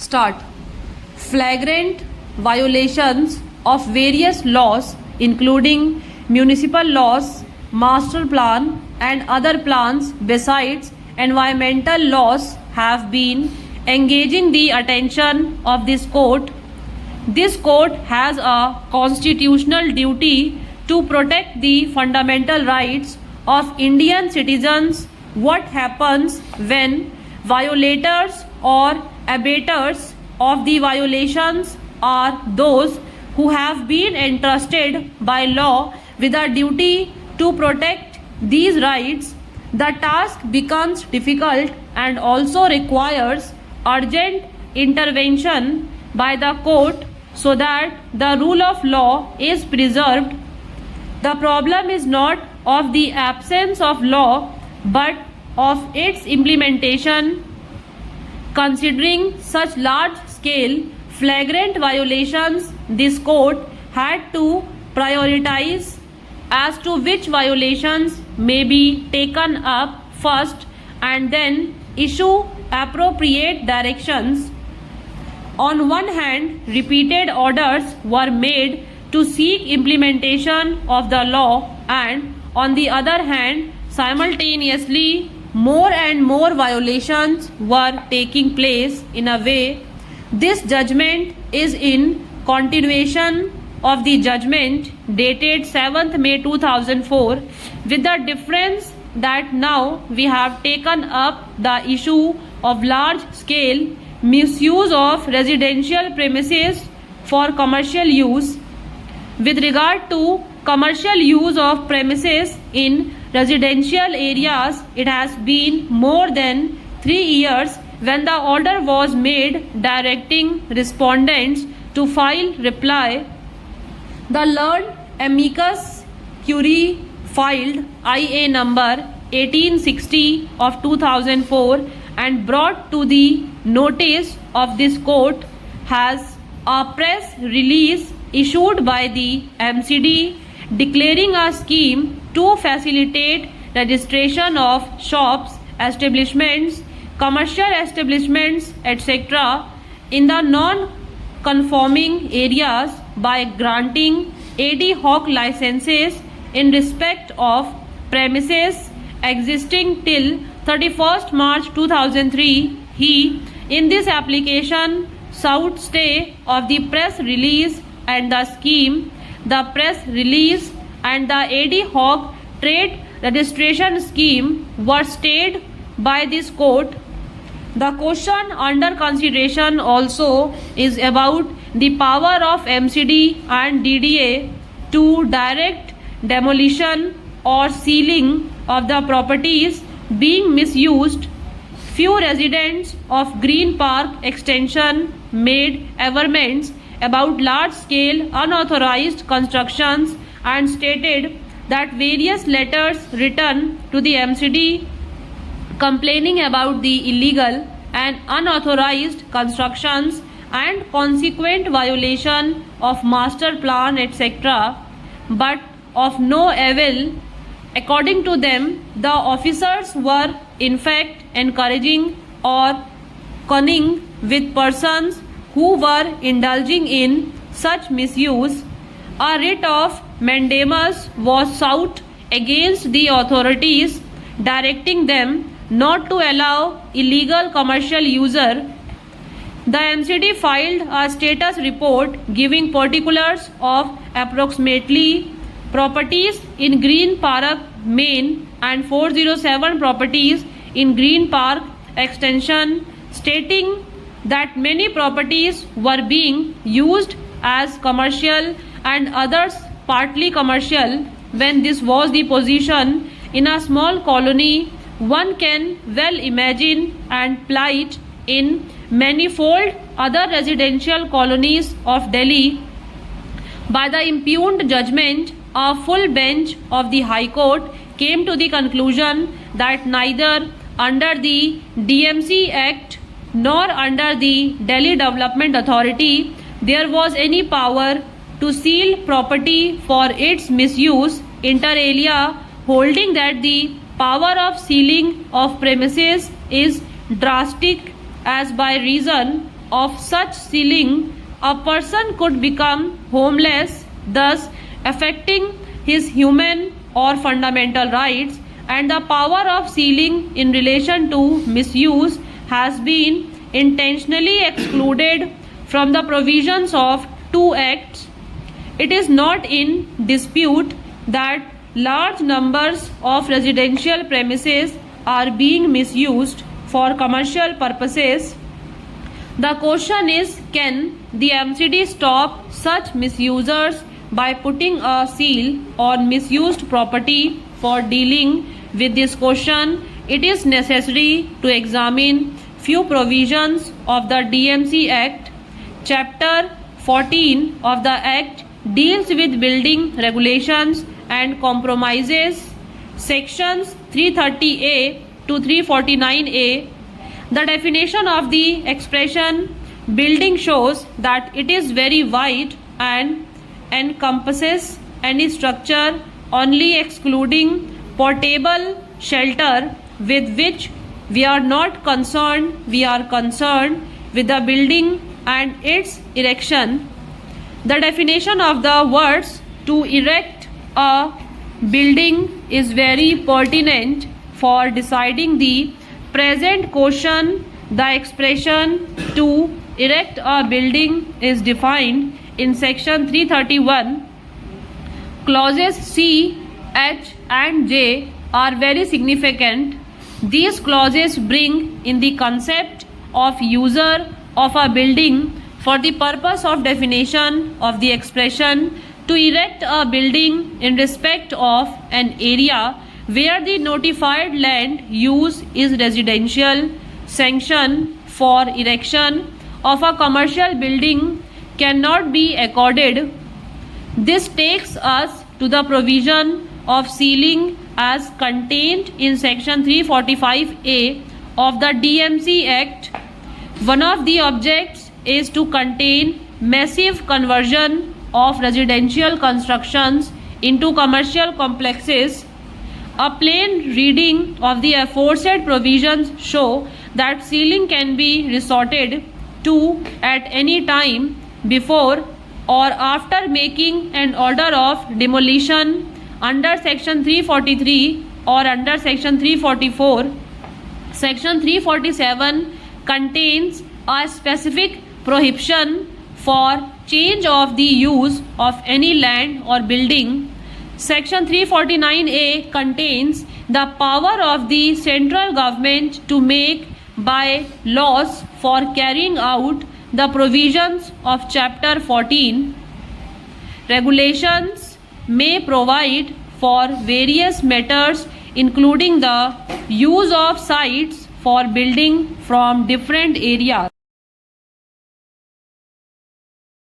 Start. Flagrant violations of various laws, including municipal laws, master plan, and other plans besides environmental laws, have been engaging the attention of this court. This court has a constitutional duty to protect the fundamental rights of Indian citizens. What happens when violators or abettors of the violations are those who have been entrusted by law with a duty to protect these rights? The task becomes difficult and also requires urgent intervention by the court so that the rule of law is preserved. The problem is not of the absence of law but of its implementation. Considering such large-scale flagrant violations, this court had to prioritize as to which violations may be taken up first and then issue appropriate directions. On one hand, repeated orders were made to seek implementation of the law, and on the other hand, simultaneously, more and more violations were taking place in a way. This judgment is in continuation of the judgment dated 7th May 2004, with the difference that now we have taken up the issue of large-scale misuse of residential premises for commercial use. With regard to commercial use of premises in residential areas, it has been more than 3 years when the order was made directing respondents to file reply. The learned amicus curiae filed IA number 1860 of 2004 and brought to the notice of this court has a press release issued by the MCD declaring a scheme to facilitate registration of shops, establishments, commercial establishments, etc. in the non-conforming areas by granting ad hoc licenses in respect of premises existing till 31st March 2003. He, in this application, sought stay of the press release and the scheme. The press release and the ad hoc trade registration scheme were stayed by this court. The question under consideration also is about the power of MCD and DDA to direct demolition or sealing of the properties being misused. Few residents of Green Park Extension made averments about large-scale unauthorized constructions and stated that various letters written to the MCD complaining about the illegal and unauthorized constructions and consequent violation of master plan, etc., but of no avail. According to them, the officers were in fact encouraging or conning with persons who were indulging in such misuse. A writ of mandamus was sought against the authorities, directing them not to allow illegal commercial user. The MCD filed a status report giving particulars of approximately properties in Green Park Main and 407 properties in Green Park Extension, stating that many properties were being used as commercial and others partly commercial. When this was the position in a small colony, one can well imagine and plight in manifold other residential colonies of Delhi. By the impugned judgment, a full bench of the High Court came to the conclusion that neither under the DMC Act nor under the Delhi Development Authority there was any power to seal property for its misuse, inter alia, holding that the power of sealing of premises is drastic as by reason of such sealing, a person could become homeless, thus affecting his human or fundamental rights, and the power of sealing in relation to misuse has been intentionally excluded from the provisions of two acts. It is not in dispute that large numbers of residential premises are being misused for commercial purposes. The question is, can the MCD stop such misusers by putting a seal on misused property? For dealing with this question, it is necessary to examine few provisions of the DMC Act. Chapter 14 of the Act deals with building regulations and compromises. Sections 330A to 349A. The definition of the expression building shows that it is very wide and encompasses any structure, only excluding portable shelter, with which we are not concerned. We are concerned with the building and its erection. The definition of the words to erect a building is very pertinent for deciding the present question. The expression to erect a building is defined in section 331. Clauses C, H and J are very significant. These clauses bring in the concept of user of a building for the purpose of definition of the expression to erect a building in respect of an area where the notified land use is residential. Sanction for erection of a commercial building cannot be accorded. This takes us to the provision of sealing as contained in section 345A of the DMC Act. One of the objects is to contain massive conversion of residential constructions into commercial complexes. A plain reading of the aforesaid provisions show that sealing can be resorted to at any time before or after making an order of demolition under section 343 or under section 344. Section 347 contains a specific prohibition for change of the use of any land or building. Section 349A contains the power of the central government to make by laws for carrying out the provisions of Chapter 14. Regulations may provide for various matters, including the use of sites for building from different areas.